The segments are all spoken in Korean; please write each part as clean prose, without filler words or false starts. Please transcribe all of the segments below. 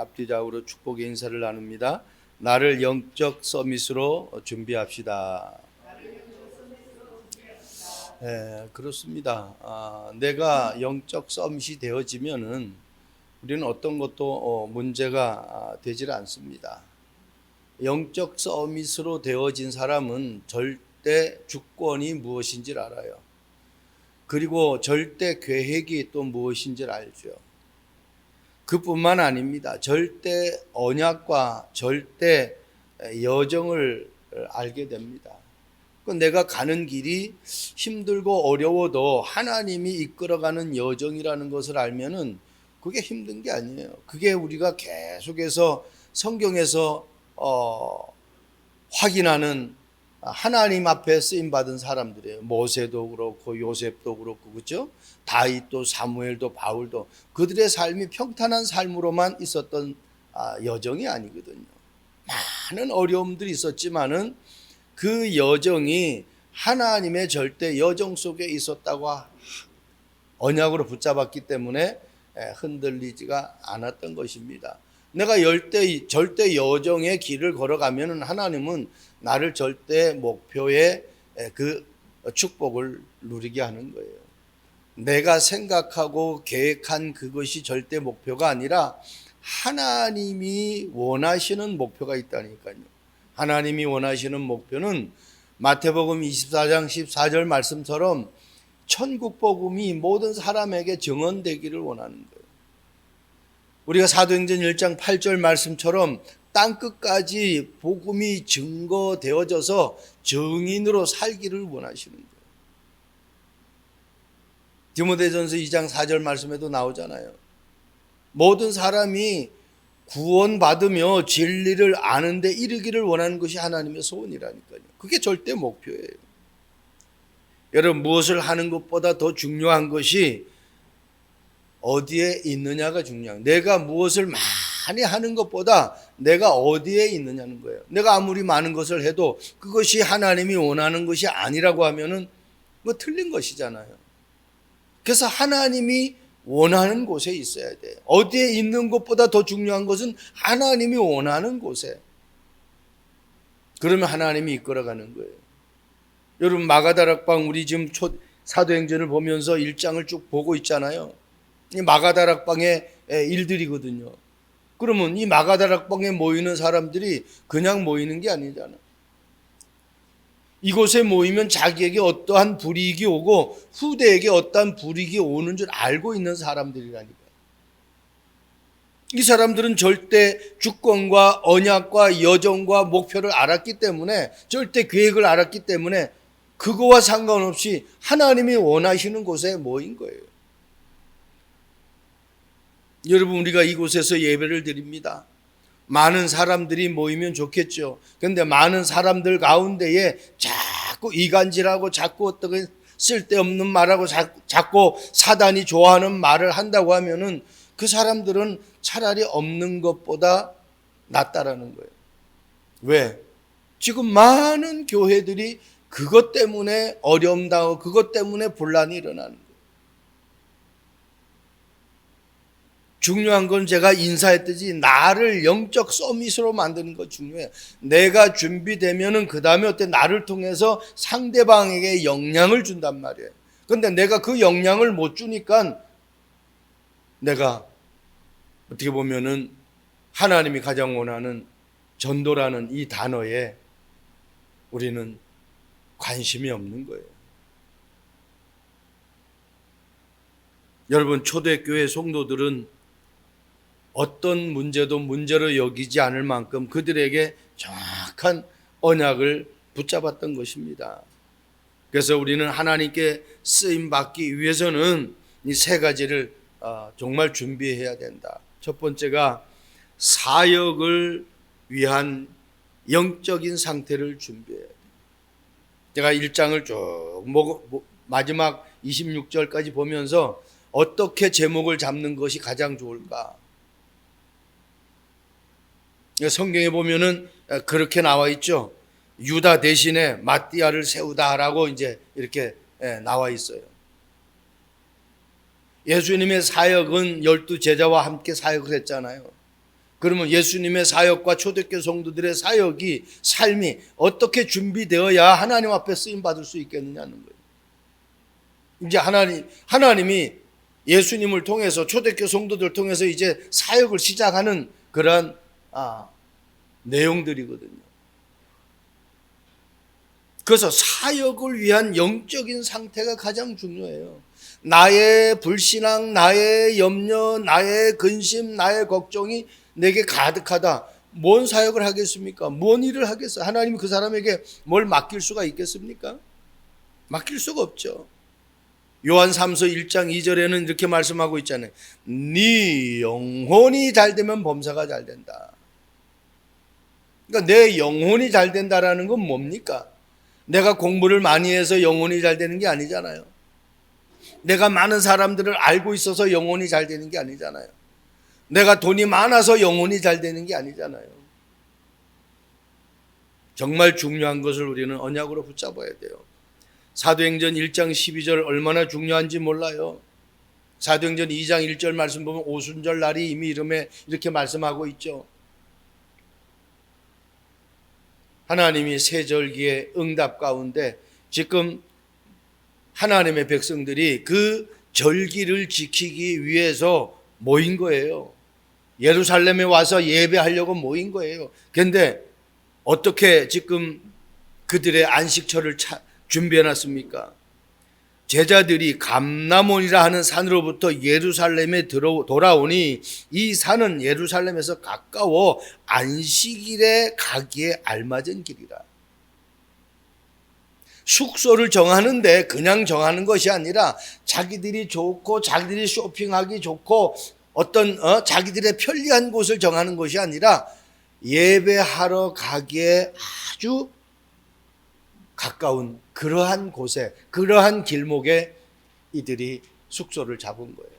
앞뒤좌우로 축복의 인사를 나눕니다. 나를 영적 서밋으로 준비합시다. 그렇습니다. 내가 영적 서밋이 되어지면은 우리는 어떤 것도 문제가 되질 않습니다. 영적 서밋으로 되어진 사람은 절대 주권이 무엇인지를 알아요. 그리고 절대 계획이 또 무엇인지를 알죠. 그뿐만 아닙니다. 절대 언약과 절대 여정을 알게 됩니다. 내가 가는 길이 힘들고 어려워도 하나님이 이끌어가는 여정이라는 것을 알면은 그게 힘든 게 아니에요. 그게 우리가 계속해서 성경에서 확인하는 하나님 앞에 쓰임 받은 사람들이에요. 모세도 그렇고 요셉도 그렇고, 그렇죠? 다윗도 사무엘도 바울도 그들의 삶이 평탄한 삶으로만 있었던 여정이 아니거든요. 많은 어려움들이 있었지만은 그 여정이 하나님의 절대 여정 속에 있었다고 언약으로 붙잡았기 때문에 흔들리지가 않았던 것입니다. 내가 절대 여정의 길을 걸어가면 하나님은 나를 절대 목표의 그 축복을 누리게 하는 거예요. 내가 생각하고 계획한 그것이 절대 목표가 아니라 하나님이 원하시는 목표가 있다니까요. 하나님이 원하시는 목표는 마태복음 24장 14절 말씀처럼 천국 복음이 모든 사람에게 증언되기를 원하는 거예요. 우리가 사도행전 1장 8절 말씀처럼 땅끝까지 복음이 증거되어져서 증인으로 살기를 원하시는 거예요. 디모데전서 2장 4절 말씀에도 나오잖아요. 모든 사람이 구원받으며 진리를 아는데 이르기를 원하는 것이 하나님의 소원이라니까요. 그게 절대 목표예요. 여러분, 무엇을 하는 것보다 더 중요한 것이 어디에 있느냐가 중요해요. 내가 무엇을 많이 하는 것보다 내가 어디에 있느냐는 거예요. 내가 아무리 많은 것을 해도 그것이 하나님이 원하는 것이 아니라고 하면은 뭐 틀린 것이잖아요. 그래서 하나님이 원하는 곳에 있어야 돼요. 어디에 있는 것보다 더 중요한 것은 하나님이 원하는 곳에. 그러면 하나님이 이끌어가는 거예요. 여러분, 마가다락방 우리 지금 사도행전을 보면서 1장을 쭉 보고 있잖아요. 이 마가다락방의 일들이거든요. 그러면 이 마가다락방에 모이는 사람들이 그냥 모이는 게 아니잖아요. 이곳에 모이면 자기에게 어떠한 불이익이 오고 후대에게 어떠한 불이익이 오는 줄 알고 있는 사람들이라니까요. 이 사람들은 절대 주권과 언약과 여정과 목표를 알았기 때문에, 절대 계획을 알았기 때문에 그거와 상관없이 하나님이 원하시는 곳에 모인 거예요. 여러분, 우리가 이곳에서 예배를 드립니다. 많은 사람들이 모이면 좋겠죠. 그런데 많은 사람들 가운데에 자꾸 이간질하고 자꾸 어떻게 쓸데없는 말하고 자꾸 사단이 좋아하는 말을 한다고 하면은 그 사람들은 차라리 없는 것보다 낫다라는 거예요. 왜? 지금 많은 교회들이 그것 때문에 어려움 당하고 그것 때문에 분란이 일어나는 거예요. 중요한 건 제가 인사했듯이 나를 영적 서밋으로 만드는 거 중요해요. 내가 준비되면은 그 다음에 어때? 나를 통해서 상대방에게 영향을 준단 말이에요. 그런데 내가 그 영향을 못 주니까 내가 어떻게 보면은 하나님이 가장 원하는 전도라는 이 단어에 우리는 관심이 없는 거예요. 여러분, 초대교회 성도들은 어떤 문제도 문제로 여기지 않을 만큼 그들에게 정확한 언약을 붙잡았던 것입니다. 그래서 우리는 하나님께 쓰임받기 위해서는 이 세 가지를 정말 준비해야 된다. 첫 번째가 사역을 위한 영적인 상태를 준비해야 돼요. 제가 1장을 쭉 마지막 26절까지 보면서 어떻게 제목을 잡는 것이 가장 좋을까? 성경에 보면은 그렇게 나와 있죠. 유다 대신에 마띠아를 세우다라고 이제 이렇게 나와 있어요. 예수님의 사역은 12 제자와 함께 사역을 했잖아요. 그러면 예수님의 사역과 초대교회 성도들의 사역이, 삶이 어떻게 준비되어야 하나님 앞에 쓰임 받을 수 있겠느냐는 거예요. 이제 하나님이 예수님을 통해서, 초대교회 성도들을 통해서 이제 사역을 시작하는 그런 내용들이거든요. 그래서 사역을 위한 영적인 상태가 가장 중요해요. 나의 불신앙, 나의 염려, 나의 근심, 나의 걱정이 내게 가득하다. 뭔 사역을 하겠습니까? 뭔 일을 하겠어요? 하나님이 그 사람에게 뭘 맡길 수가 있겠습니까? 맡길 수가 없죠. 요한삼서 1장 2절에는 이렇게 말씀하고 있잖아요. 네 영혼이 잘 되면 범사가 잘 된다. 그러니까 내 영혼이 잘 된다라는 건 뭡니까? 내가 공부를 많이 해서 영혼이 잘 되는 게 아니잖아요. 내가 많은 사람들을 알고 있어서 영혼이 잘 되는 게 아니잖아요. 내가 돈이 많아서 영혼이 잘 되는 게 아니잖아요. 정말 중요한 것을 우리는 언약으로 붙잡아야 돼요. 사도행전 1장 12절 얼마나 중요한지 몰라요. 사도행전 2장 1절 말씀 보면 오순절 날이 이미 이름에 이렇게 말씀하고 있죠. 하나님이 세절기의 응답 가운데 지금 하나님의 백성들이 그 절기를 지키기 위해서 모인 거예요. 예루살렘에 와서 예배하려고 모인 거예요. 그런데 어떻게 지금 그들의 안식처를 준비해 놨습니까? 제자들이 감람원이라 하는 산으로부터 예루살렘에 돌아오니 이 산은 예루살렘에서 가까워 안식일에 가기에 알맞은 길이라. 숙소를 정하는데 그냥 정하는 것이 아니라 자기들이 좋고 자기들이 쇼핑하기 좋고 어떤 자기들의 편리한 곳을 정하는 것이 아니라 예배하러 가기에 아주 가까운 그러한 곳에, 그러한 길목에 이들이 숙소를 잡은 거예요.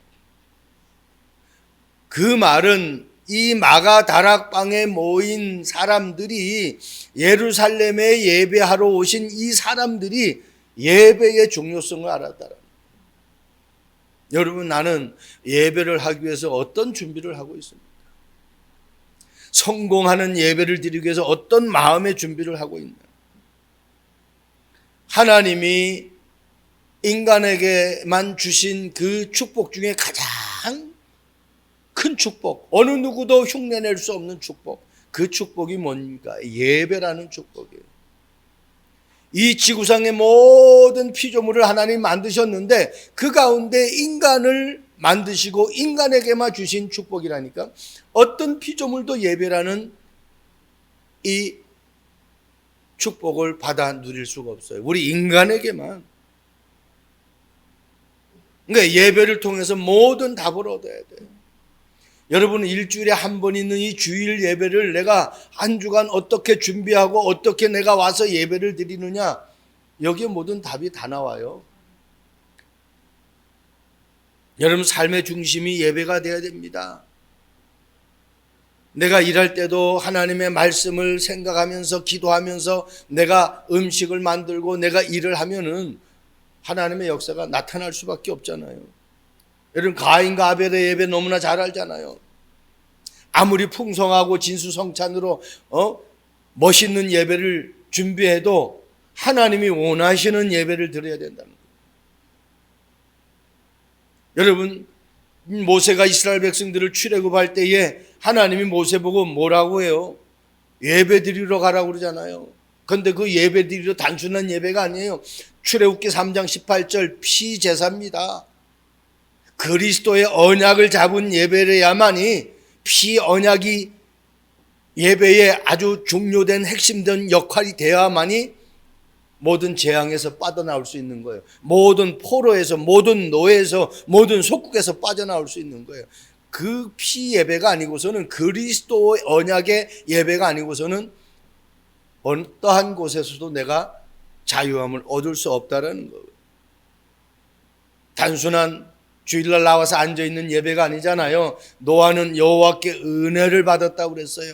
그 말은 이 마가 다락방에 모인 사람들이, 예루살렘에 예배하러 오신 이 사람들이 예배의 중요성을 알았다는 거예요. 여러분, 나는 예배를 하기 위해서 어떤 준비를 하고 있습니까? 성공하는 예배를 드리기 위해서 어떤 마음의 준비를 하고 있나? 하나님이 인간에게만 주신 그 축복 중에 가장 큰 축복, 어느 누구도 흉내낼 수 없는 축복, 그 축복이 뭔가? 예배라는 축복이에요. 이 지구상의 모든 피조물을 하나님 만드셨는데 그 가운데 인간을 만드시고 인간에게만 주신 축복이라니까. 어떤 피조물도 예배라는 이 축복을 받아 누릴 수가 없어요. 우리 인간에게만. 그러니까 예배를 통해서 모든 답을 얻어야 돼요. 여러분, 일주일에 한 번 있는 이 주일 예배를 내가 한 주간 어떻게 준비하고 어떻게 내가 와서 예배를 드리느냐, 여기에 모든 답이 다 나와요. 여러분, 삶의 중심이 예배가 되어야 됩니다. 내가 일할 때도 하나님의 말씀을 생각하면서 기도하면서 내가 음식을 만들고 내가 일을 하면은 하나님의 역사가 나타날 수밖에 없잖아요. 여러분, 가인과 아벨의 예배 너무나 잘 알잖아요. 아무리 풍성하고 진수성찬으로 멋있는 예배를 준비해도 하나님이 원하시는 예배를 드려야 된다는 거예요. 여러분, 모세가 이스라엘 백성들을 출애굽할 때에 하나님이 모세 보고 뭐라고 해요? 예배 드리러 가라고 그러잖아요. 그런데 그 예배 드리러 단순한 예배가 아니에요. 출애굽기 3장 18절 피제사입니다. 그리스도의 언약을 잡은 예배여야만이, 피 언약이 예배의 아주 중요된 핵심된 역할이 되어야만이 모든 재앙에서 빠져나올 수 있는 거예요. 모든 포로에서, 모든 노예에서, 모든 속국에서 빠져나올 수 있는 거예요. 그 피 예배가 아니고서는, 그리스도의 언약의 예배가 아니고서는 어떠한 곳에서도 내가 자유함을 얻을 수 없다라는 거예요. 단순한 주일날 나와서 앉아있는 예배가 아니잖아요. 노아는 여호와께 은혜를 받았다고 그랬어요.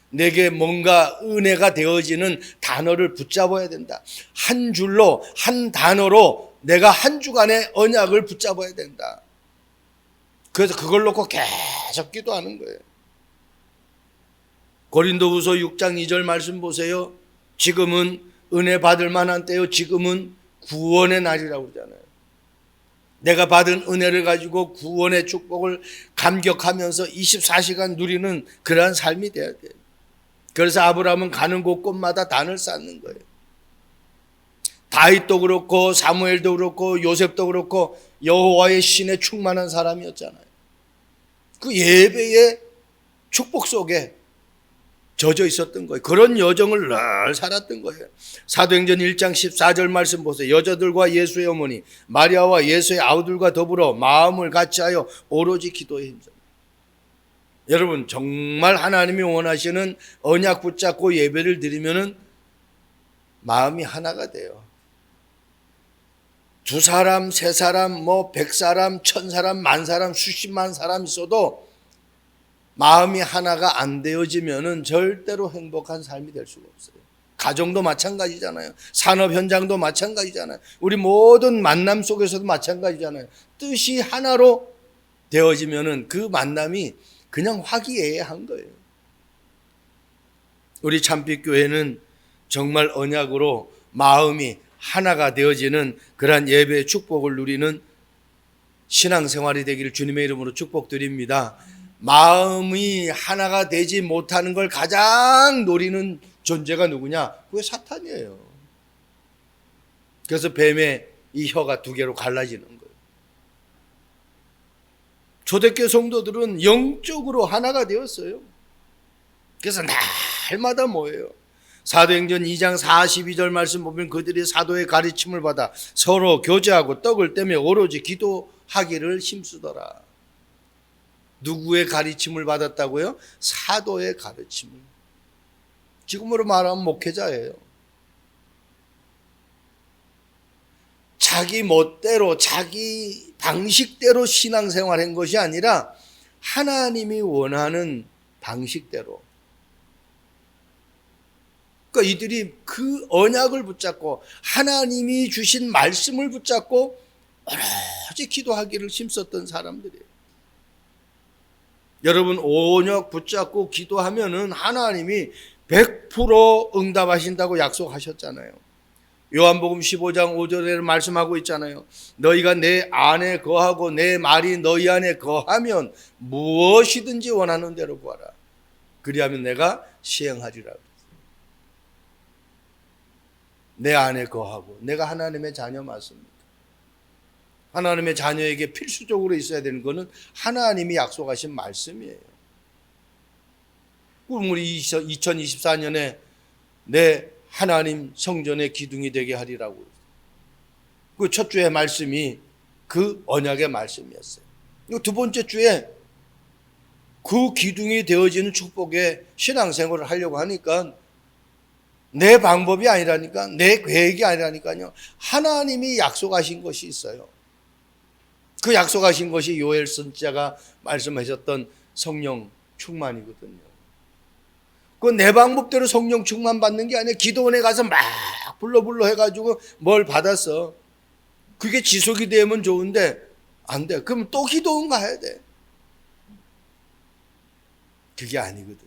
내게 뭔가 은혜가 되어지는 단어를 붙잡아야 된다. 한 줄로, 한 단어로 내가 한 주간의 언약을 붙잡아야 된다. 그래서 그걸 놓고 계속 기도하는 거예요. 고린도후서 6장 2절 말씀 보세요. 지금은 은혜 받을 만한 때요. 지금은 구원의 날이라고 그러잖아요. 내가 받은 은혜를 가지고 구원의 축복을 감격하면서 24시간 누리는 그러한 삶이 돼야 돼요. 그래서 아브라함은 가는 곳곳마다 단을 쌓는 거예요. 다윗도 그렇고 사무엘도 그렇고 요셉도 그렇고 여호와의 신에 충만한 사람이었잖아요. 그 예배의 축복 속에 젖어 있었던 거예요. 그런 여정을 늘 살았던 거예요. 사도행전 1장 14절 말씀 보세요. 여자들과 예수의 어머니 마리아와 예수의 아우들과 더불어 마음을 같이하여 오로지 기도에 힘써. 여러분, 정말 하나님이 원하시는 언약 붙잡고 예배를 드리면은 마음이 하나가 돼요. 두 사람, 세 사람, 100사람, 1000사람, 10,000사람, 수십만 사람 있어도 마음이 하나가 안 되어지면은 절대로 행복한 삶이 될 수가 없어요. 가정도 마찬가지잖아요. 산업 현장도 마찬가지잖아요. 우리 모든 만남 속에서도 마찬가지잖아요. 뜻이 하나로 되어지면은 그 만남이 그냥 화기애애한 거예요. 우리 참빛교회는 정말 언약으로 마음이 하나가 되어지는 그러한 예배의 축복을 누리는 신앙생활이 되기를 주님의 이름으로 축복드립니다. 마음이 하나가 되지 못하는 걸 가장 노리는 존재가 누구냐? 그게 사탄이에요. 그래서 뱀의 이 혀가 두 개로 갈라지는 거예요. 초대교회 성도들은 영적으로 하나가 되었어요. 그래서 날마다 모여요. 사도행전 2장 42절 말씀 보면 그들이 사도의 가르침을 받아 서로 교제하고 떡을 떼며 오로지 기도하기를 힘쓰더라. 누구의 가르침을 받았다고요? 사도의 가르침을. 지금으로 말하면 목회자예요. 자기 멋대로 자기 방식대로 신앙생활한 것이 아니라 하나님이 원하는 방식대로. 그러니까 이들이 그 언약을 붙잡고 하나님이 주신 말씀을 붙잡고 오로지 기도하기를 힘썼던 사람들이에요. 여러분, 언약 붙잡고 기도하면은 하나님이 100% 응답하신다고 약속하셨잖아요. 요한복음 15장 5절에 말씀하고 있잖아요. 너희가 내 안에 거하고 내 말이 너희 안에 거하면 무엇이든지 원하는 대로 구하라. 그리하면 내가 시행하리라. 내 안에 거하고. 내가 하나님의 자녀 맞습니까? 하나님의 자녀에게 필수적으로 있어야 되는 것은 하나님이 약속하신 말씀이에요. 우리 2024년에 내 하나님 성전의 기둥이 되게 하리라고. 그 첫 주의 말씀이 그 언약의 말씀이었어요. 두 번째 주에 그 기둥이 되어지는 축복의 신앙생활을 하려고 하니까 내 방법이 아니라니까, 내 계획이 아니라니까요. 하나님이 약속하신 것이 있어요. 그 약속하신 것이 요엘 선지자가 말씀하셨던 성령 충만이거든요. 그 내 방법대로 성령 충만 받는 게 아니라 기도원에 가서 막 불러 해가지고 뭘 받았어. 그게 지속이 되면 좋은데 안 돼. 그럼 또 기도원 가야 돼. 그게 아니거든.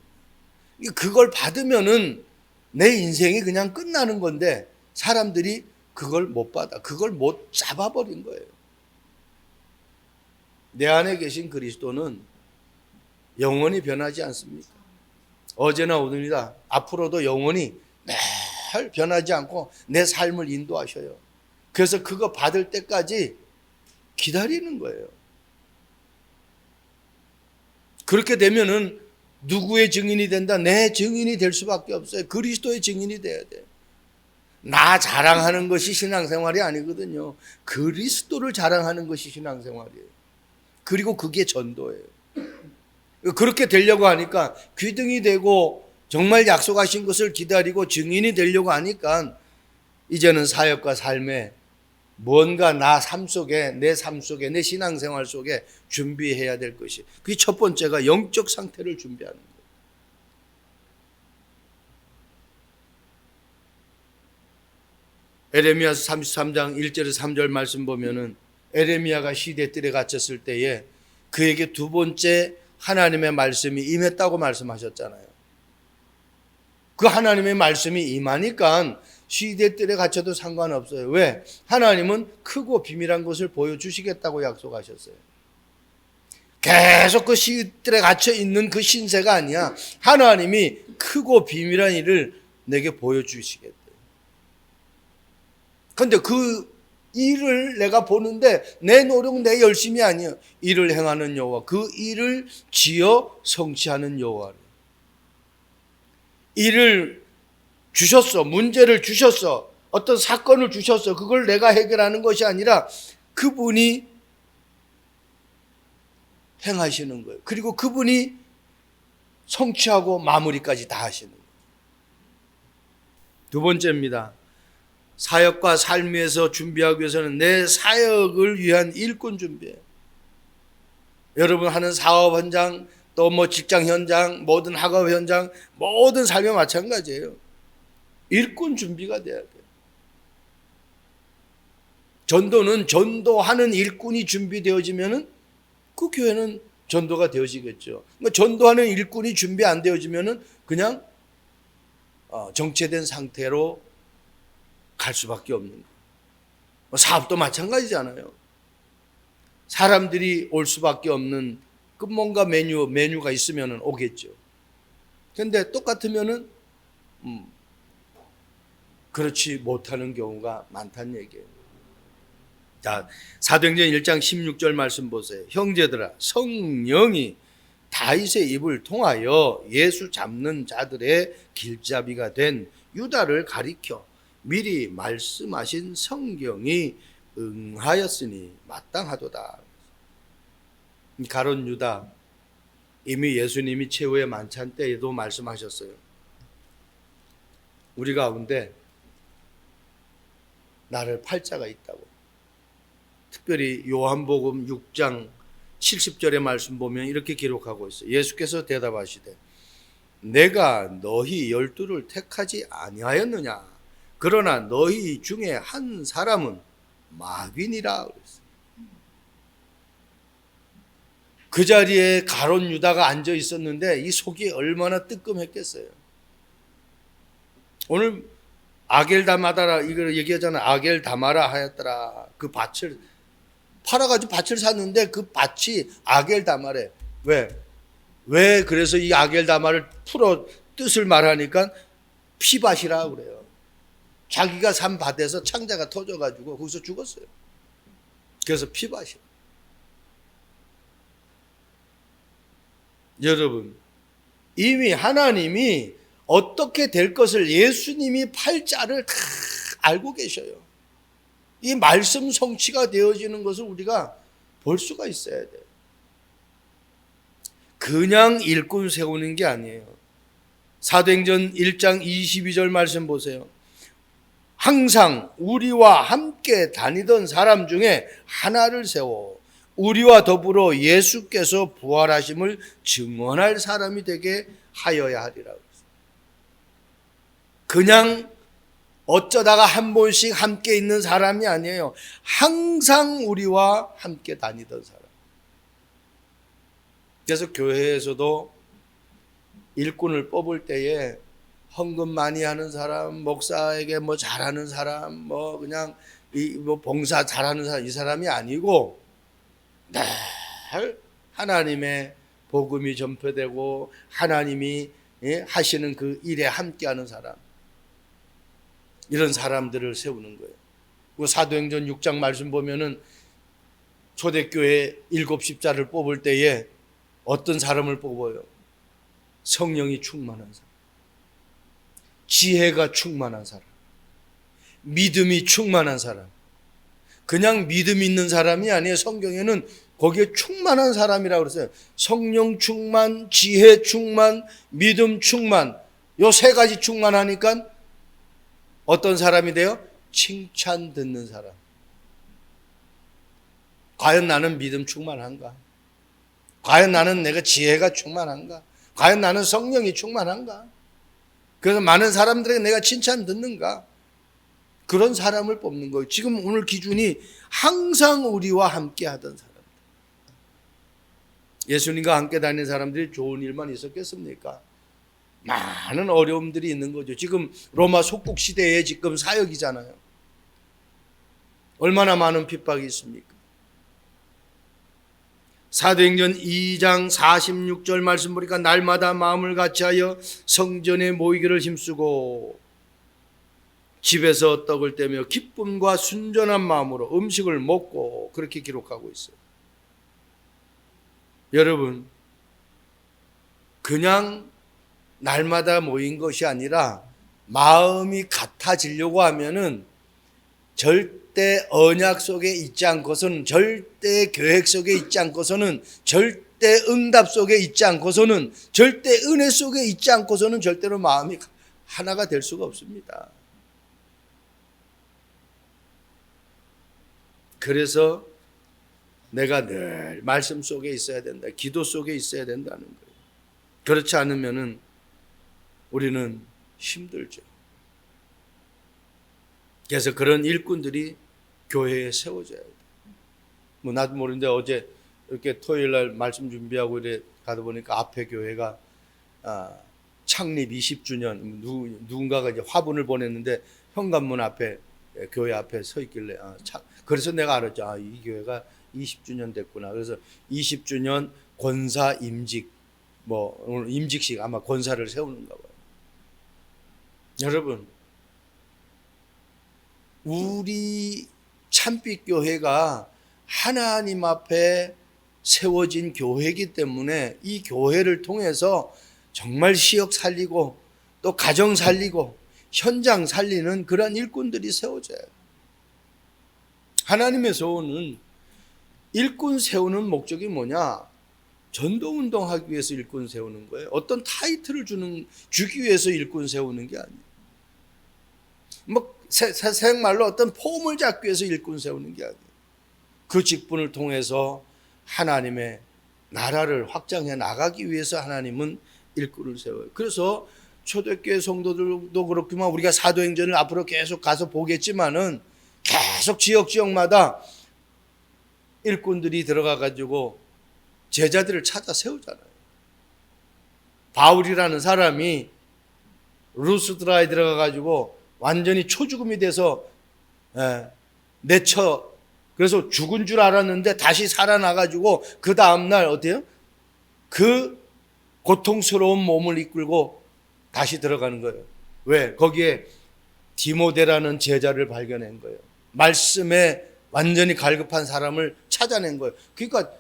그걸 받으면은 내 인생이 그냥 끝나는 건데 사람들이 그걸 못 받아. 그걸 못 잡아버린 거예요. 내 안에 계신 그리스도는 영원히 변하지 않습니까? 어제나 오늘이다. 앞으로도 영원히 늘 변하지 않고 내 삶을 인도하셔요. 그래서 그거 받을 때까지 기다리는 거예요. 그렇게 되면은 누구의 증인이 된다? 내 증인이 될 수밖에 없어요. 그리스도의 증인이 돼야 돼. 나 자랑하는 것이 신앙생활이 아니거든요. 그리스도를 자랑하는 것이 신앙생활이에요. 그리고 그게 전도예요. 그렇게 되려고 하니까 귀등이 되고 정말 약속하신 것을 기다리고 증인이 되려고 하니까 이제는 사역과 삶에 뭔가 내 삶 속에 내 신앙생활 속에 준비해야 될 것이, 그게 첫 번째가 영적 상태를 준비하는 거예요. 에레미야서 33장 1절에서 3절 말씀 보면은 에레미야가 시대뜰에 갇혔을 때에 그에게 두 번째 하나님의 말씀이 임했다고 말씀하셨잖아요. 그 하나님의 말씀이 임하니까 시대들에 갇혀도 상관없어요. 왜? 하나님은 크고 비밀한 것을 보여주시겠다고 약속하셨어요. 계속 그 시들에 갇혀 있는 그 신세가 아니야. 하나님이 크고 비밀한 일을 내게 보여주시겠다. 근데 그 일을 내가 보는데 내 노력, 내 열심이 아니야. 일을 행하는 여호와, 그 일을 지어 성취하는 여호와. 일을 주셨어. 문제를 주셨어. 어떤 사건을 주셨어. 그걸 내가 해결하는 것이 아니라 그분이 행하시는 거예요. 그리고 그분이 성취하고 마무리까지 다 하시는 거예요. 두 번째입니다. 사역과 삶에서 준비하기 위해서는 내 사역을 위한 일꾼 준비해요. 여러분 하는 사업 현장, 또 뭐 직장 현장, 모든 학업 현장, 모든 삶에 마찬가지예요. 일꾼 준비가 돼야 돼요. 전도는 전도하는 일꾼이 준비되어지면은 그 교회는 전도가 되어지겠죠. 그러니까 전도하는 일꾼이 준비 안 되어지면은 그냥 정체된 상태로 갈 수밖에 없는 거예요. 사업도 마찬가지잖아요. 사람들이 올 수밖에 없는 그 뭔가 메뉴가 있으면 오겠죠. 그런데 똑같으면은 그렇지 못하는 경우가 많다는 얘기예요. 자, 사도행전 1장 16절 말씀 보세요. 형제들아, 성령이 다윗의 입을 통하여 예수 잡는 자들의 길잡이가 된 유다를 가리켜 미리 말씀하신 성경이 응하였으니 마땅하도다. 가룟 유다, 이미 예수님이 최후의 만찬 때에도 말씀하셨어요. 우리 가운데 나를 팔 자가 있다고. 특별히 요한복음 6장 70절의 말씀 보면 이렇게 기록하고 있어요. 예수께서 대답하시되 내가 너희 12를 택하지 아니하였느냐? 그러나 너희 중에 한 사람은 마귀니라 그랬어요. 그 자리에 가룟 유다가 앉아 있었는데 이 속이 얼마나 뜨끔했겠어요. 오늘 아겔다마다라 이걸 얘기하잖아. 아겔다마라 하였더라. 그 밭을 팔아가지고 밭을 샀는데 그 밭이 아겔다마래. 왜 그래서 이 아겔다마를 풀어 뜻을 말하니까 피밭이라 그래요. 자기가 산 밭에서 창자가 터져가지고 거기서 죽었어요. 그래서 피밭이에요. 여러분, 이미 하나님이 어떻게 될 것을 예수님이 팔자를 다 알고 계셔요. 이 말씀 성취가 되어지는 것을 우리가 볼 수가 있어야 돼요. 그냥 일꾼 세우는 게 아니에요. 사도행전 1장 22절 말씀 보세요. 항상 우리와 함께 다니던 사람 중에 하나를 세워 우리와 더불어 예수께서 부활하심을 증언할 사람이 되게 하여야 하리라. 그냥 어쩌다가 한 번씩 함께 있는 사람이 아니에요. 항상 우리와 함께 다니던 사람. 그래서 교회에서도 일꾼을 뽑을 때에 헌금 많이 하는 사람, 목사에게 뭐 잘하는 사람, 뭐 그냥 뭐 봉사 잘하는 사람, 이 사람이 아니고 늘 하나님의 복음이 전파되고 하나님이 하시는 그 일에 함께하는 사람, 이런 사람들을 세우는 거예요. 사도행전 6장 말씀 보면은 초대교회 7 십자를 뽑을 때에 어떤 사람을 뽑아요? 성령이 충만한 사람, 지혜가 충만한 사람, 믿음이 충만한 사람. 그냥 믿음 있는 사람이 아니에요. 성경에는 거기에 충만한 사람이라고 그랬어요. 성령 충만, 지혜 충만, 믿음 충만. 요 세 가지 충만하니까 어떤 사람이 돼요? 칭찬 듣는 사람. 과연 나는 믿음 충만한가? 과연 나는 내가 지혜가 충만한가? 과연 나는 성령이 충만한가? 그래서 많은 사람들에게 내가 칭찬 듣는가? 그런 사람을 뽑는 거예요. 지금 오늘 기준이 항상 우리와 함께 하던 사람. 예수님과 함께 다니는 사람들이 좋은 일만 있었겠습니까? 많은 어려움들이 있는 거죠. 지금 로마 속국 시대에 지금 사역이잖아요. 얼마나 많은 핍박이 있습니까? 사도행전 2장 46절 말씀 보니까 날마다 마음을 같이하여 성전에 모이기를 힘쓰고 집에서 떡을 떼며 기쁨과 순전한 마음으로 음식을 먹고, 그렇게 기록하고 있어요. 여러분, 그냥 날마다 모인 것이 아니라 마음이 같아지려고 하면은 절대 언약 속에 있지 않고서는, 절대 계획 속에 있지 않고서는, 절대 응답 속에 있지 않고서는, 절대 은혜 속에 있지 않고서는 절대로 마음이 하나가 될 수가 없습니다. 그래서 내가 늘 말씀 속에 있어야 된다, 기도 속에 있어야 된다는 거예요. 그렇지 않으면은 우리는 힘들죠. 그래서 그런 일꾼들이 교회에 세워져야 돼요. 나도 모르는데 어제 이렇게 토요일 날 말씀 준비하고 이래 가다 보니까 앞에 교회가 창립 20주년 누군가가 이제 화분을 보냈는데 현관문 앞에, 교회 앞에 서 있길래 그래서 내가 알았죠. 이 교회가 20주년 됐구나. 그래서 20주년 권사 임직, 오늘 임직식, 아마 권사를 세우는가 봐요. 여러분, 우리 참빛 교회가 하나님 앞에 세워진 교회이기 때문에 이 교회를 통해서 정말 시역 살리고 또 가정 살리고 현장 살리는 그런 일꾼들이 세워져요. 하나님에서 오는 일꾼 세우는 목적이 뭐냐? 전도운동하기 위해서 일꾼 세우는 거예요. 어떤 타이틀을 주기 위해서 일꾼 세우는 게 아니에요. 생말로 어떤 폼을 잡기 위해서 일꾼 세우는 게 아니에요. 그 직분을 통해서 하나님의 나라를 확장해 나가기 위해서 하나님은 일꾼을 세워요. 그래서 초대교회 성도들도 그렇지만 우리가 사도행전을 앞으로 계속 가서 보겠지만은 계속 지역마다 일꾼들이 들어가 가지고 제자들을 찾아 세우잖아요. 바울이라는 사람이 루스드라에 들어가 가지고 완전히 초죽음이 돼서 내쳐, 그래서 죽은 줄 알았는데 다시 살아나가지고 그 다음날 어때요? 그 고통스러운 몸을 이끌고 다시 들어가는 거예요. 왜? 거기에 디모데라는 제자를 발견한 거예요. 말씀에 완전히 갈급한 사람을 찾아낸 거예요. 그러니까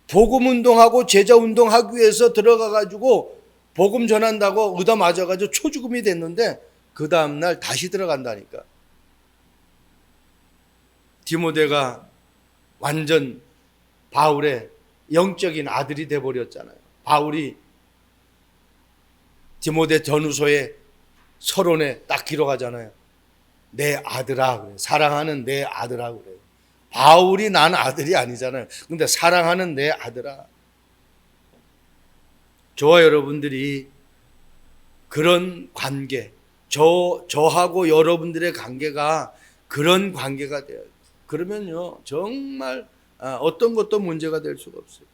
복음 운동하고 제자 운동하기 위해서 들어가가지고 복음 전한다고 얻어 맞아가지고 초죽음이 됐는데 그 다음날 다시 들어간다니까. 디모데가 완전 바울의 영적인 아들이 돼버렸잖아요. 바울이 디모데 전후서에 서론에 딱 기록하잖아요. 내 아들아, 그래. 사랑하는 내 아들아, 그래. 바울이 난 아들이 아니잖아요. 근데 사랑하는 내 아들아. 저와 여러분들이 그런 관계, 저하고 여러분들의 관계가 그런 관계가 돼요. 그러면요, 정말 어떤 것도 문제가 될 수가 없어요.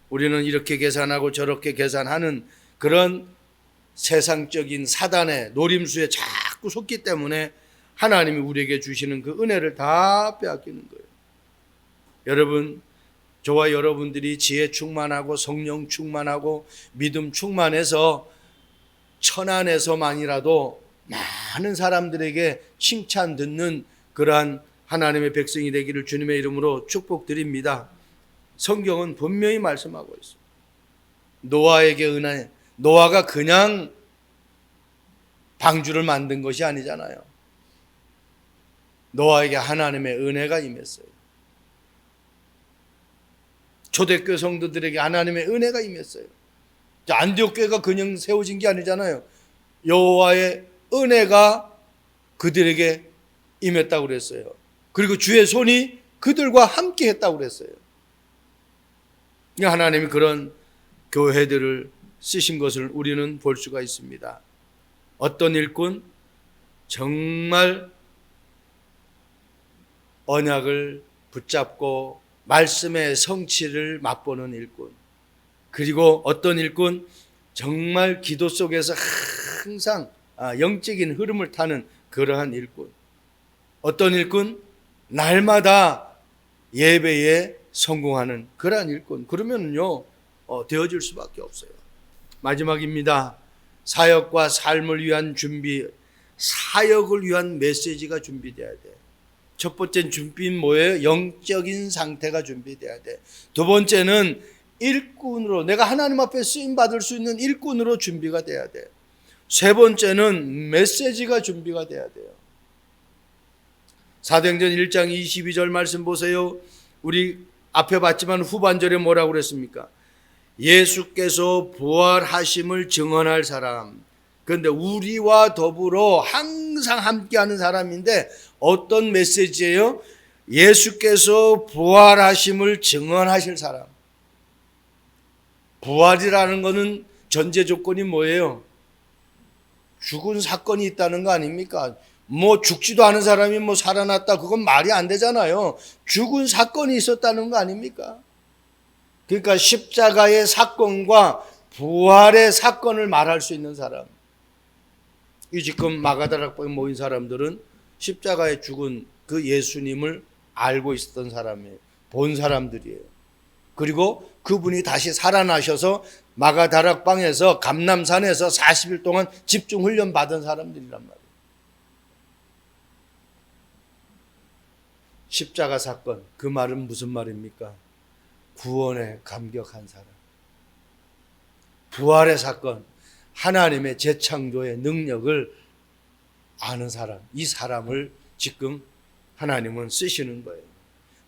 우리는 이렇게 계산하고 저렇게 계산하는 그런 세상적인 사단의 노림수에 자꾸 속기 때문에 하나님이 우리에게 주시는 그 은혜를 다 빼앗기는 거예요. 여러분, 저와 여러분들이 지혜 충만하고 성령 충만하고 믿음 충만해서 천안에서만이라도 많은 사람들에게 칭찬 듣는 그러한 하나님의 백성이 되기를 주님의 이름으로 축복드립니다. 성경은 분명히 말씀하고 있어요. 노아에게 은혜, 노아가 그냥 방주를 만든 것이 아니잖아요. 노아에게 하나님의 은혜가 임했어요. 초대교회 성도들에게 하나님의 은혜가 임했어요. 안디옥 교회가 그냥 세워진 게 아니잖아요. 여호와의 은혜가 그들에게 임했다고 그랬어요. 그리고 주의 손이 그들과 함께 했다고 그랬어요. 하나님이 그런 교회들을 쓰신 것을 우리는 볼 수가 있습니다. 어떤 일꾼? 정말 언약을 붙잡고 말씀의 성취를 맛보는 일꾼. 그리고 어떤 일꾼? 정말 기도 속에서 항상 영적인 흐름을 타는 그러한 일꾼. 어떤 일꾼? 날마다 예배에 성공하는 그러한 일꾼. 그러면요 되어질 수밖에 없어요. 마지막입니다. 사역과 삶을 위한 준비, 사역을 위한 메시지가 준비돼야 돼. 첫 번째 준비는 뭐예요? 영적인 상태가 준비돼야 돼. 두 번째는 일꾼으로, 내가 하나님 앞에 쓰임 받을 수 있는 일꾼으로 준비가 돼야 돼. 세 번째는 메시지가 준비가 돼야 돼요. 사도행전 1장 22절 말씀 보세요. 우리 앞에 봤지만 후반절에 뭐라고 그랬습니까? 예수께서 부활하심을 증언할 사람. 그런데 우리와 더불어 항상 함께하는 사람인데 어떤 메시지예요? 예수께서 부활하심을 증언하실 사람. 부활이라는 것은 전제 조건이 뭐예요? 죽은 사건이 있다는 거 아닙니까? 뭐 죽지도 않은 사람이 뭐 살아났다, 그건 말이 안 되잖아요. 죽은 사건이 있었다는 거 아닙니까? 그러니까 십자가의 사건과 부활의 사건을 말할 수 있는 사람. 이 지금 마가다락방에 모인 사람들은 십자가에 죽은 그 예수님을 알고 있었던 사람이에요. 본 사람들이에요. 그리고 그분이 다시 살아나셔서 마가다락방에서 감람산에서 40일 동안 집중 훈련 받은 사람들이란 말이에요. 십자가 사건, 그 말은 무슨 말입니까? 구원에 감격한 사람. 부활의 사건, 하나님의 재창조의 능력을 아는 사람. 이 사람을 지금 하나님은 쓰시는 거예요.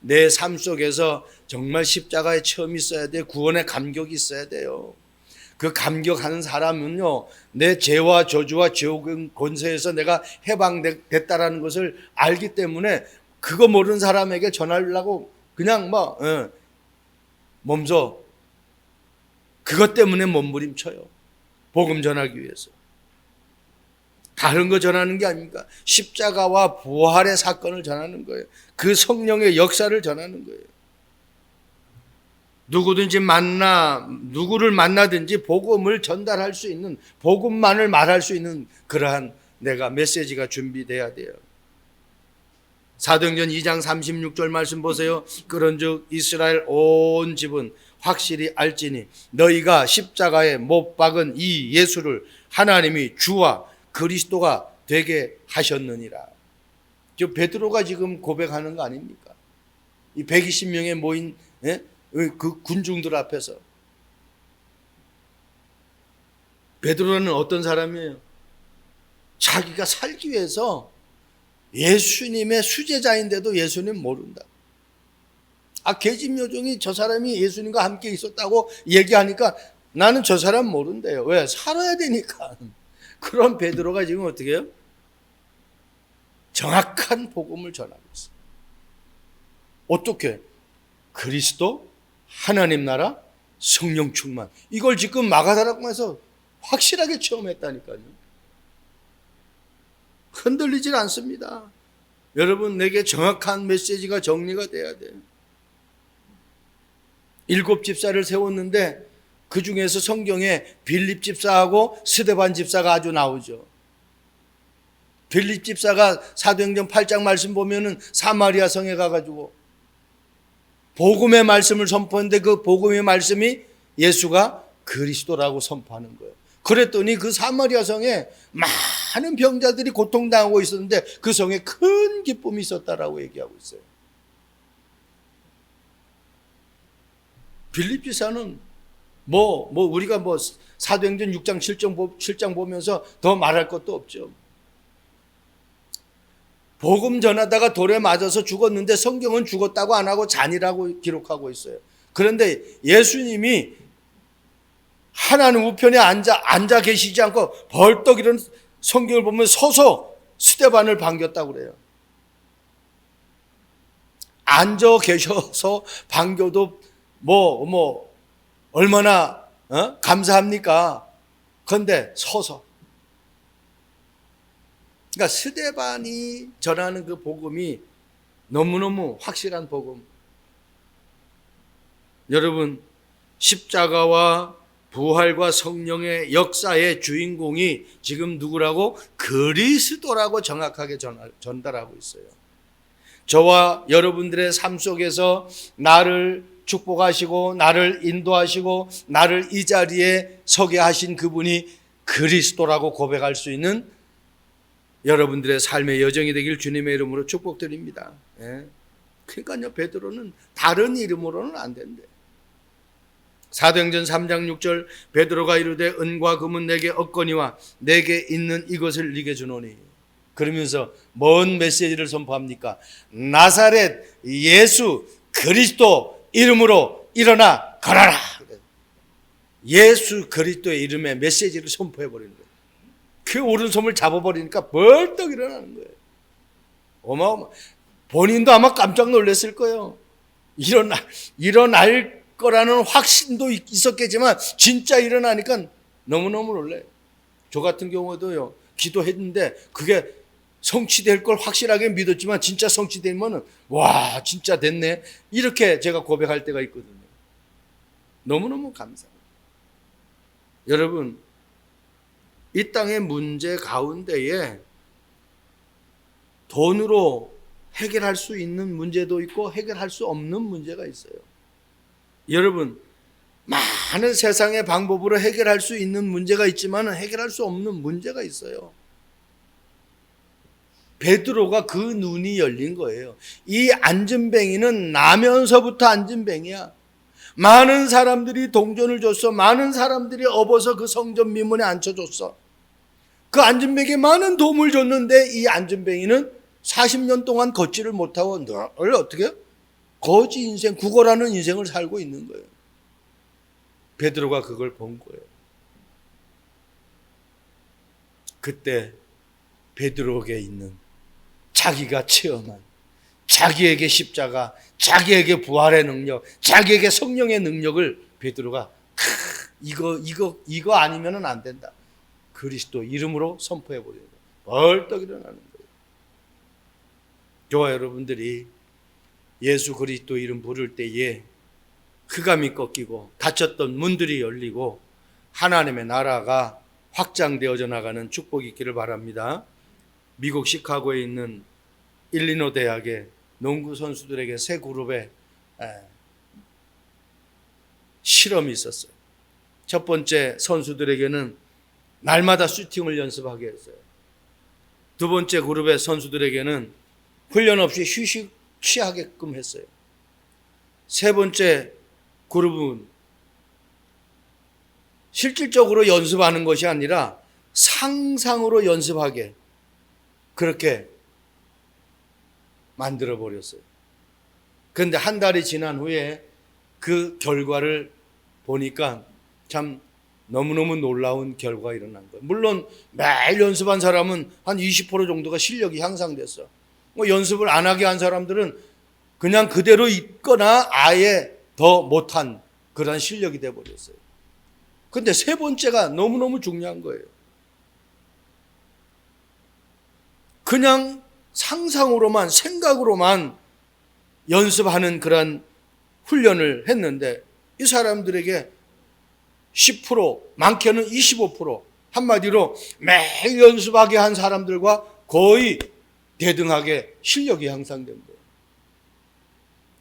내 삶 속에서 정말 십자가의 체험이 있어야 돼. 구원의 감격이 있어야 돼요. 그 감격하는 사람은요, 내 죄와 저주와 지옥의 권세에서 내가 해방됐다라는 것을 알기 때문에 그거 모르는 사람에게 전하려고 그냥 몸소 그것 때문에 몸부림쳐요. 복음 전하기 위해서. 다른 거 전하는 게 아닙니까? 십자가와 부활의 사건을 전하는 거예요. 그 성령의 역사를 전하는 거예요. 누구를 만나든지 복음을 전달할 수 있는, 복음만을 말할 수 있는 그러한 메시지가 준비돼야 돼요. 사도행전 2장 36절 말씀 보세요. 그런즉 이스라엘 온 집은 확실히 알지니 너희가 십자가에 못 박은 이 예수를 하나님이 주와 그리스도가 되게 하셨느니라. 저 베드로가 지금 고백하는 거 아닙니까? 이 120명에 모인 그 군중들 앞에서. 베드로는 어떤 사람이에요? 자기가 살기 위해서 예수님의 수제자인데도 예수님 모른다. 계집요종이 저 사람이 예수님과 함께 있었다고 얘기하니까 나는 저 사람 모른대요. 왜? 살아야 되니까. 그런 베드로가 지금 어떻게 해요? 정확한 복음을 전하고 있어요. 어떻게? 그리스도, 하나님 나라, 성령 충만. 이걸 지금 마가다락방에서 확실하게 체험했다니까요. 흔들리질 않습니다. 여러분, 내게 정확한 메시지가 정리가 돼야 돼요. 7 집사를 세웠는데 그 중에서 성경에 빌립 집사하고 스데반 집사가 아주 나오죠. 빌립 집사가 사도행전 8장 말씀 보면은 사마리아 성에 가가지고 복음의 말씀을 선포했는데 그 복음의 말씀이 예수가 그리스도라고 선포하는 거예요. 그랬더니 그 사마리아 성에 많은 병자들이 고통당하고 있었는데 그 성에 큰 기쁨이 있었다라고 얘기하고 있어요. 빌립 집사는 우리가 사도행전 6장 7장 보면서 더 말할 것도 없죠. 복음 전하다가 돌에 맞아서 죽었는데 성경은 죽었다고 안 하고 잔이라고 기록하고 있어요. 그런데 예수님이 하나님 우편에 앉아 계시지 않고 벌떡 이런 성경을 보면 서서 스데반을 반겼다고 그래요. 앉아 계셔서 반겨도 얼마나 감사합니까? 그런데 서서. 그러니까 스데반이 전하는 그 복음이 너무너무 확실한 복음. 여러분, 십자가와 부활과 성령의 역사의 주인공이 지금 누구라고? 그리스도라고 정확하게 전달하고 있어요. 저와 여러분들의 삶 속에서 나를 축복하시고 나를 인도하시고 나를 이 자리에 서게 하신 그분이 그리스도라고 고백할 수 있는 여러분들의 삶의 여정이 되길 주님의 이름으로 축복드립니다. 예. 그러니까요, 베드로는 다른 이름으로는 안 된대. 사도행전 3장 6절 베드로가 이르되 은과 금은 내게 없거니와 내게 있는 이것을 네게 주노니. 그러면서 뭔 메시지를 선포합니까? 나사렛 예수 그리스도 이름으로 일어나 걸어라. 예수 그리스도의 이름의 메시지를 선포해버리는 거예요. 그 오른손을 잡아버리니까 벌떡 일어나는 거예요. 어마어마. 본인도 아마 깜짝 놀랐을 거예요. 일어날 거라는 확신도 있었겠지만 진짜 일어나니까 너무너무 놀라요. 저 같은 경우도요, 기도했는데 그게 성취될 걸 확실하게 믿었지만 진짜 성취되면 와 진짜 됐네 이렇게 제가 고백할 때가 있거든요. 너무너무 감사합니다. 여러분, 이 땅의 문제 가운데에 돈으로 해결할 수 있는 문제도 있고 해결할 수 없는 문제가 있어요. 여러분, 많은 세상의 방법으로 해결할 수 있는 문제가 있지만 해결할 수 없는 문제가 있어요. 베드로가 그 눈이 열린 거예요. 이 안전뱅이는 나면서부터 안전뱅이야. 많은 사람들이 동전을 줬어. 많은 사람들이 업어서 그 성전 미문에 앉혀줬어. 그 안전뱅이에 많은 도움을 줬는데 이 안전뱅이는 40년 동안 걷지를 못하고 늘 어떻게 거지 인생, 구걸하는 인생을 살고 있는 거예요. 베드로가 그걸 본 거예요. 그때 베드로에게 있는 자기가 체험한 자기에게 십자가, 자기에게 부활의 능력, 자기에게 성령의 능력을 베드로가 이거 아니면은 안 된다. 그리스도 이름으로 선포해 버려요. 벌떡 일어나는 거예요. 저와 여러분들이 예수 그리스도 이름 부를 때에 흑암이 꺾이고 닫혔던 문들이 열리고 하나님의 나라가 확장되어져 나가는 축복이 있기를 바랍니다. 미국 시카고에 있는 일리노 대학의 농구 선수들에게 세 그룹의 실험이 있었어요. 첫 번째 선수들에게는 날마다 슈팅을 연습하게 했어요. 두 번째 그룹의 선수들에게는 훈련 없이 휴식 취하게끔 했어요. 세 번째 그룹은 실질적으로 연습하는 것이 아니라 상상으로 연습하게 그렇게 만들어 버렸어요. 그런데 한 달이 지난 후에 그 결과를 보니까 참 너무너무 놀라운 결과가 일어난 거예요. 물론 매일 연습한 사람은 한 20% 정도가 실력이 향상됐어. 연습을 안 하게 한 사람들은 그냥 그대로 있거나 아예 더 못한 그런 실력이 돼버렸어요. 근데 세 번째가 너무너무 중요한 거예요. 그냥 상상으로만, 생각으로만 연습하는 그런 훈련을 했는데 이 사람들에게 10%, 많게는 25%, 한마디로 매일 연습하게 한 사람들과 거의 대등하게 실력이 향상된 거예요.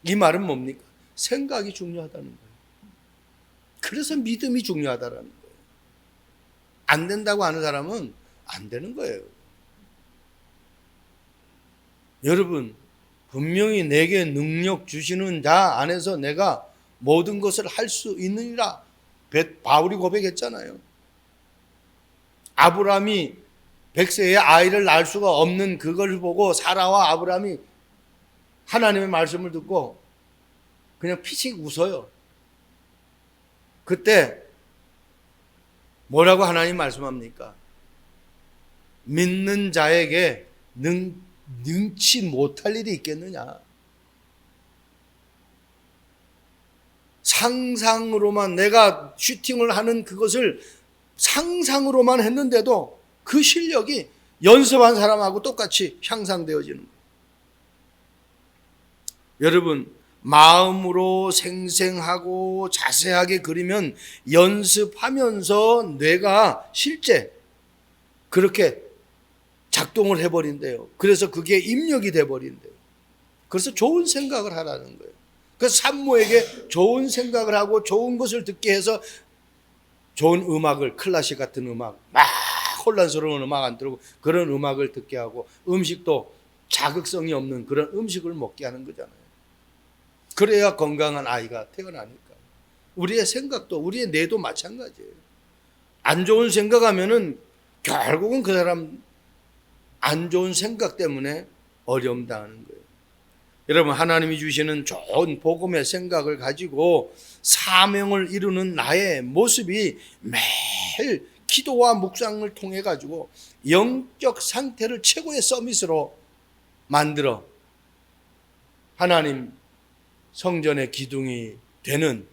이 말은 뭡니까? 생각이 중요하다는 거예요. 그래서 믿음이 중요하다는 거예요. 안 된다고 하는 사람은 안 되는 거예요. 여러분, 분명히 내게 능력 주시는 자 안에서 내가 모든 것을 할 수 있느니라 바울이 고백했잖아요. 아브라함이 100세에 아이를 낳을 수가 없는 그걸 보고 사라와 아브라함이 하나님의 말씀을 듣고 그냥 피식 웃어요. 그때 뭐라고 하나님 말씀합니까? 믿는 자에게 능치 못할 일이 있겠느냐. 상상으로만 내가 슈팅을 하는 그것을 상상으로만 했는데도 그 실력이 연습한 사람하고 똑같이 향상되어지는 거예요. 여러분, 마음으로 생생하고 자세하게 그리면 연습하면서 뇌가 실제 그렇게 작동을 해버린대요. 그래서 그게 입력이 돼버린대요. 그래서 좋은 생각을 하라는 거예요. 그래서 산모에게 좋은 생각을 하고 좋은 것을 듣게 해서 좋은 음악을, 클래식 같은 음악, 막 혼란스러운 음악 안 들고 그런 음악을 듣게 하고, 음식도 자극성이 없는 그런 음식을 먹게 하는 거잖아요. 그래야 건강한 아이가 태어나니까. 우리의 생각도, 우리의 뇌도 마찬가지예요. 안 좋은 생각하면은 결국은 그 사람 안 좋은 생각 때문에 어려움 당하는 거예요. 여러분, 하나님이 주시는 좋은 복음의 생각을 가지고 사명을 이루는 나의 모습이 매일 기도와 묵상을 통해 가지고 영적 상태를 최고의 서밋으로 만들어 하나님 성전의 기둥이 되는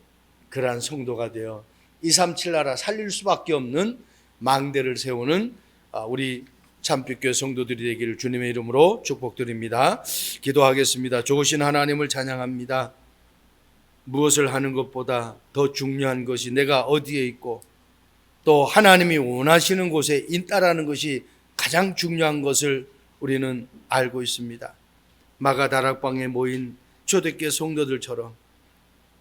그러한 성도가 되어 237 나라 살릴 수밖에 없는 망대를 세우는 우리 참빛교회 성도들이 되기를 주님의 이름으로 축복드립니다. 기도하겠습니다. 좋으신 하나님을 찬양합니다. 무엇을 하는 것보다 더 중요한 것이 내가 어디에 있고 또 하나님이 원하시는 곳에 있다라는 것이 가장 중요한 것을 우리는 알고 있습니다. 마가 다락방에 모인 초대교회 성도들처럼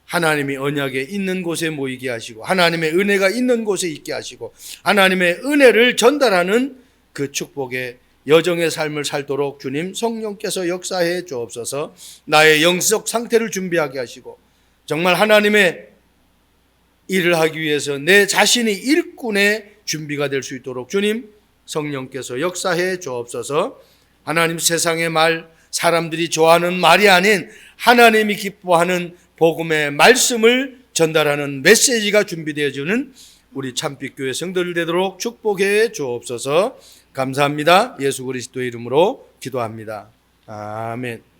하나님이 언약에 있는 곳에 모이게 하시고 하나님의 은혜가 있는 곳에 있게 하시고 하나님의 은혜를 전달하는 그 축복의 여정의 삶을 살도록 주님 성령께서 역사해 주옵소서. 나의 영적 상태를 준비하게 하시고 정말 하나님의 일을 하기 위해서 내 자신이 일꾼의 준비가 될 수 있도록 주님 성령께서 역사해 주옵소서. 하나님, 세상의 말, 사람들이 좋아하는 말이 아닌 하나님이 기뻐하는 복음의 말씀을 전달하는 메시지가 준비되어지는 우리 참빛교회 성도들 되도록 축복해 주옵소서. 감사합니다. 예수 그리스도의 이름으로 기도합니다. 아멘.